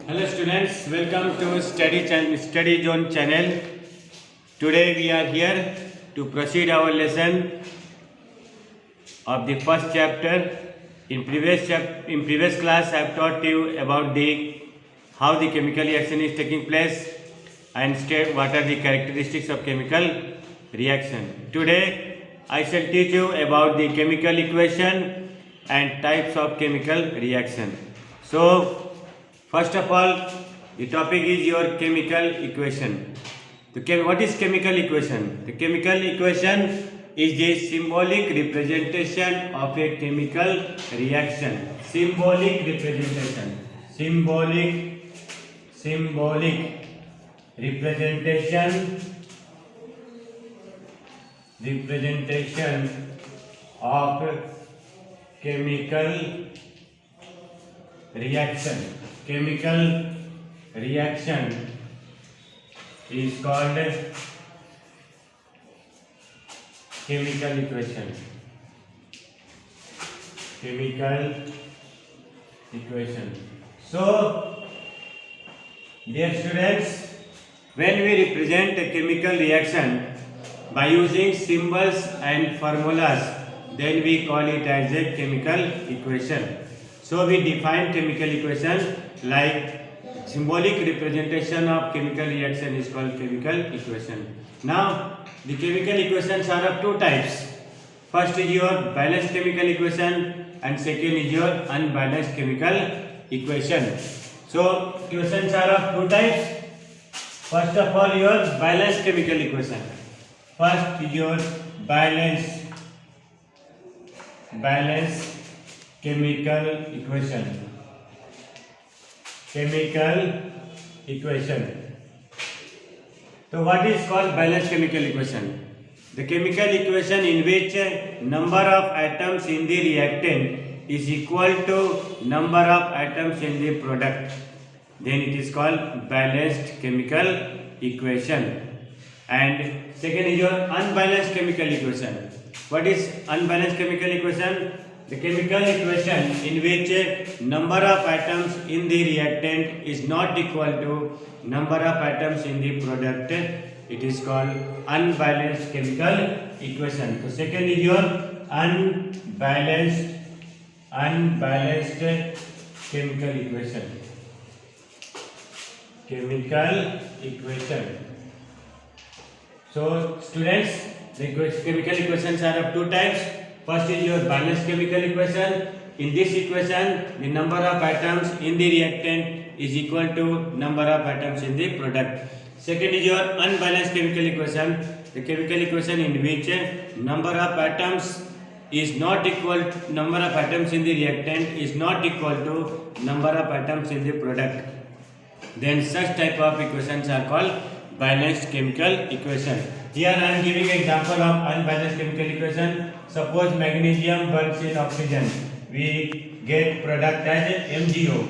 Hello students, welcome to Study Zone channel. Today we are here to proceed our lesson of the first chapter. In previous class I have taught you about how the chemical reaction is taking place and what are the characteristics of chemical reaction. Today I shall teach you about the chemical equation and types of chemical reaction. So first of all, the topic is your chemical equation. What is chemical equation? The chemical equation is the symbolic representation of a chemical reaction. Symbolic representation. Symbolic representation of chemical reaction. Chemical reaction is called chemical equation. Chemical equation. So, dear students, when we represent a chemical reaction by using symbols and formulas, then we call it as a chemical equation. So, we define chemical equation like symbolic representation of chemical reaction is called chemical equation. Now, the chemical equations are of two types. First is your balanced chemical equation and second is your unbalanced chemical equation. So, equations are of two types. First of all, your balanced chemical equation. First is your balanced chemical equation. So what is called balanced chemical equation? The chemical equation in which number of atoms in the reactant is equal to number of atoms in the product. Then it is called balanced chemical equation. And second is your unbalanced chemical equation. What is unbalanced chemical equation? The chemical equation in which number of atoms in the reactant is not equal to number of atoms in the product. It is called unbalanced chemical equation. So second is your unbalanced chemical equation. So students, the chemical equations are of two types. First is your balanced chemical equation. In this equation, the number of atoms in the reactant is equal to number of atoms in the product. Second is your unbalanced chemical equation. The chemical equation in which number of atoms is not equal to number of atoms in the reactant is not equal to number of atoms in the product. Then such type of equations are called balanced chemical equation. Here I am giving example of unbalanced chemical equation. Suppose magnesium burns in oxygen. We get product as MgO.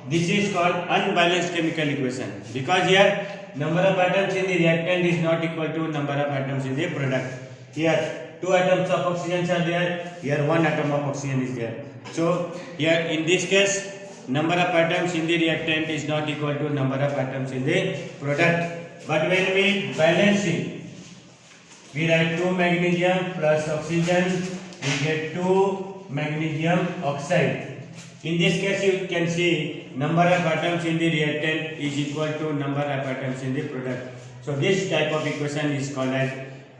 This is called unbalanced chemical equation because here number of atoms in the reactant is not equal to number of atoms in the product. Here 2 atoms of oxygen are there. Here 1 atom of oxygen is there. So here in this case number of atoms in the reactant is not equal to number of atoms in the product. But when we balance it, we write 2 magnesium plus oxygen, we get 2 magnesium oxide. In this case you can see number of atoms in the reactant is equal to number of atoms in the product. So this type of equation is called as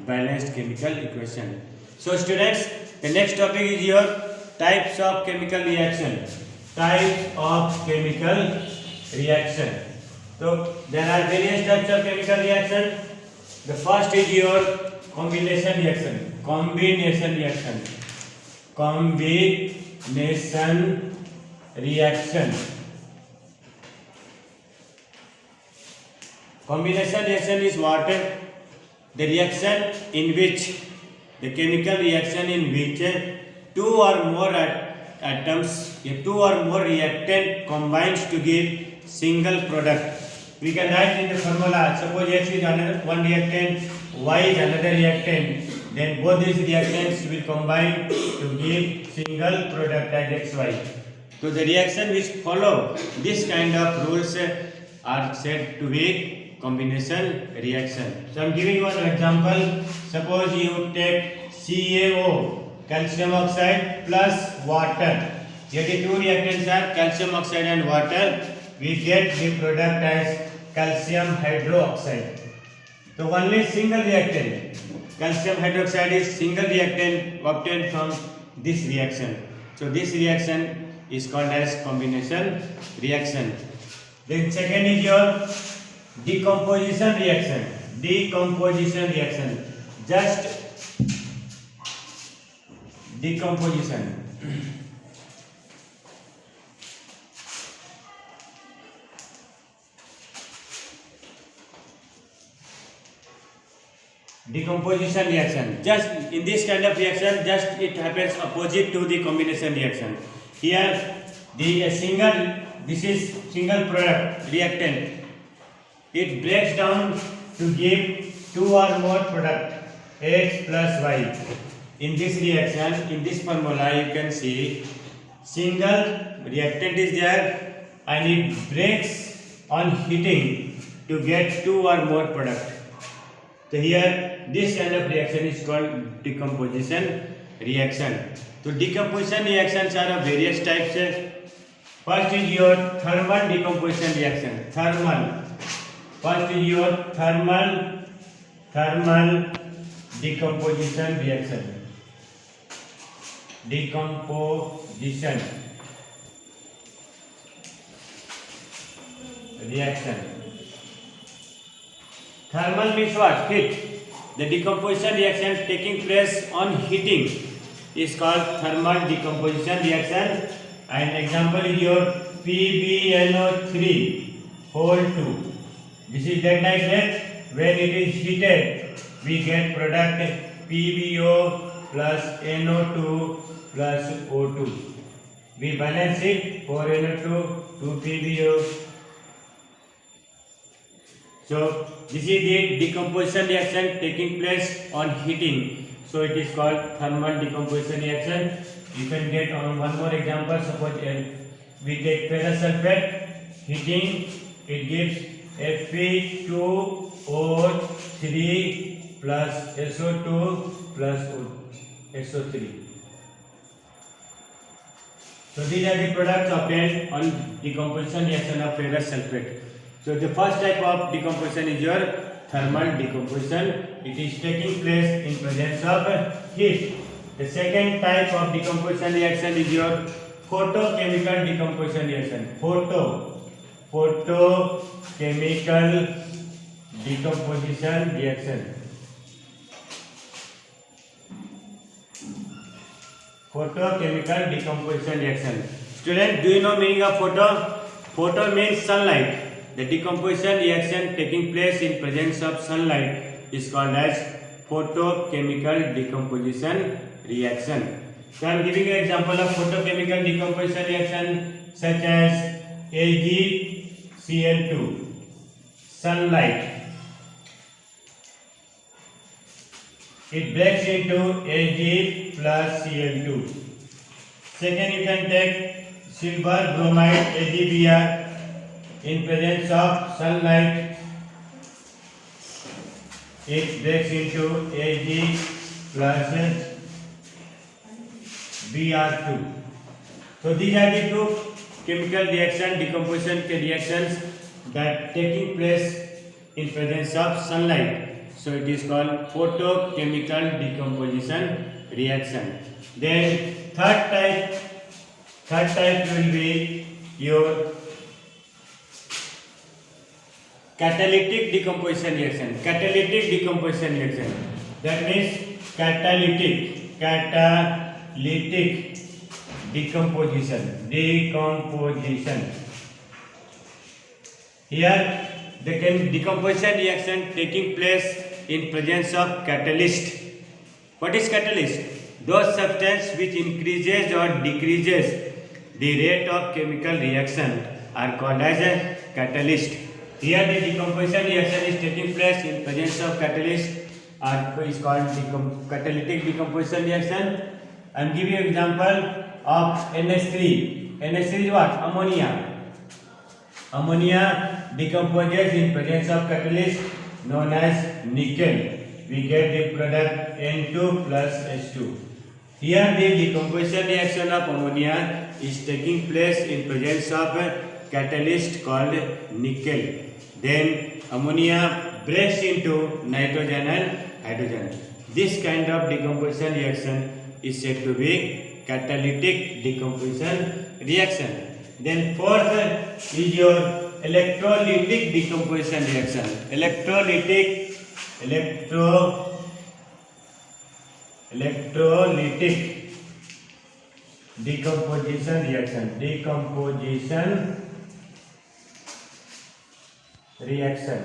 balanced chemical equation. So students, the next topic is your types of chemical reaction. Types of chemical reaction. So there are various types of chemical reaction. The first is your combination reaction. Combination reaction is what? The reaction in which the chemical reaction in which 2 or more atoms, 2 or more reactant combines to give single product. We can write in the formula. Suppose X is one reactant, Y is another reactant. Then both these reactants will combine to give single product as XY. So the reaction which follow this kind of rules are said to be combination reaction. So I am giving you an example. Suppose you take CaO, calcium oxide plus water. Here the two reactants are calcium oxide and water. We get the product as calcium hydroxide. So only single reactant, calcium hydroxide is single reactant obtained from this reaction. So this reaction is called as combination reaction. Then second is your decomposition reaction. Decomposition reaction. Just decomposition. Decomposition reaction. Just in this kind of reaction, just it happens opposite to the combination reaction. Here, this is single product reactant. It breaks down to give two or more product X plus Y. In this reaction, in this formula, you can see single reactant is there and it breaks on heating to get two or more product. So here, this kind of reaction is called decomposition reaction. So decomposition reactions are of various types. First is your thermal decomposition reaction. Thermal. First is your thermal decomposition reaction. Decomposition reaction. Thermal means what? Heat. The decomposition reaction taking place on heating is called thermal decomposition reaction. And example is your PbNO3 whole 2. This is that like that. When it is heated, we get product PbO plus NO2 plus O2. We balance it 4NO2, 2PbO. So this is the decomposition reaction taking place on heating. So it is called thermal decomposition reaction. You can get on one more example. Suppose we take ferrous sulfate, heating, it gives Fe2O3 plus SO2 plus SO3. So these are the products obtained on decomposition reaction of ferrous sulfate. So the first type of decomposition is your thermal decomposition. It is taking place in presence of heat. The second type of decomposition reaction is your photochemical decomposition reaction. Photochemical decomposition reaction. Photochemical decomposition reaction. Student, do you know meaning of photo? Photo means sunlight. The decomposition reaction taking place in presence of sunlight is called as photochemical decomposition reaction. So I am giving you an example of photochemical decomposition reaction such as AgCl2, sunlight. It breaks into Ag plus Cl2. Second, you can take silver bromide AgBr. In presence of sunlight, it breaks into Ag plus Br2. So these are the two chemical reaction, decomposition reactions that taking place in presence of sunlight. So it is called photochemical decomposition reaction. Then third type will be your catalytic decomposition reaction. Catalytic decomposition reaction. That means catalytic decomposition. Here the decomposition reaction taking place in presence of catalyst. What is catalyst? Those substances which increases or decreases the rate of chemical reaction are called as a catalyst. Here the decomposition reaction is taking place in presence of catalyst is called catalytic decomposition reaction. I am giving you example of NH3. NH3 is what? Ammonia. Ammonia decomposes in presence of catalyst known as nickel. We get the product N2 plus H2. Here the decomposition reaction of ammonia is taking place in presence of a catalyst called nickel. Then ammonia breaks into nitrogen and hydrogen. This kind of decomposition reaction is said to be catalytic decomposition reaction. Then fourth is your electrolytic decomposition reaction. Electrolytic decomposition reaction.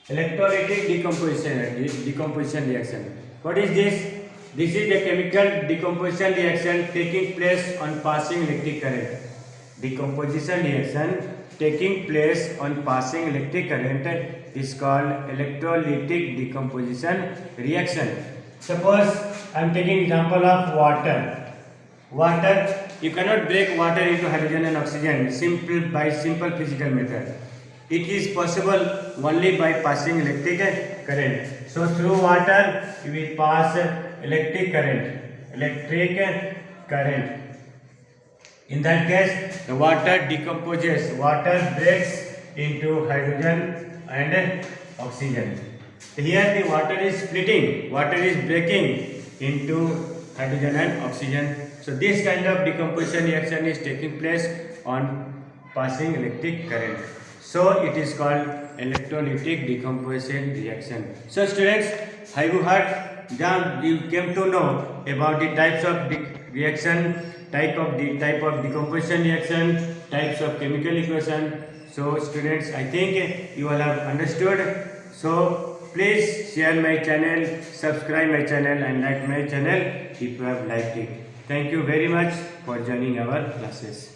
Electrolytic decomposition reaction. What is this? This is the chemical decomposition reaction taking place on passing electric current. Decomposition reaction taking place on passing electric current is called electrolytic decomposition reaction. Suppose I am taking example of water. Water, you cannot break water into hydrogen and oxygen by simple physical method. It is possible only by passing electric current. So through water you will pass electric current. In that case, the water decomposes. Water breaks into hydrogen and oxygen. Here the water is splitting. Water is breaking into hydrogen and oxygen. So this kind of decomposition reaction is taking place on passing electric current. So it is called electrolytic decomposition reaction. So students, have you heard? You came to know about the types of reaction, type of decomposition reaction, types of chemical equation. So students, I think you all have understood. So please share my channel, subscribe my channel and like my channel if you have liked it. Thank you very much for joining our classes.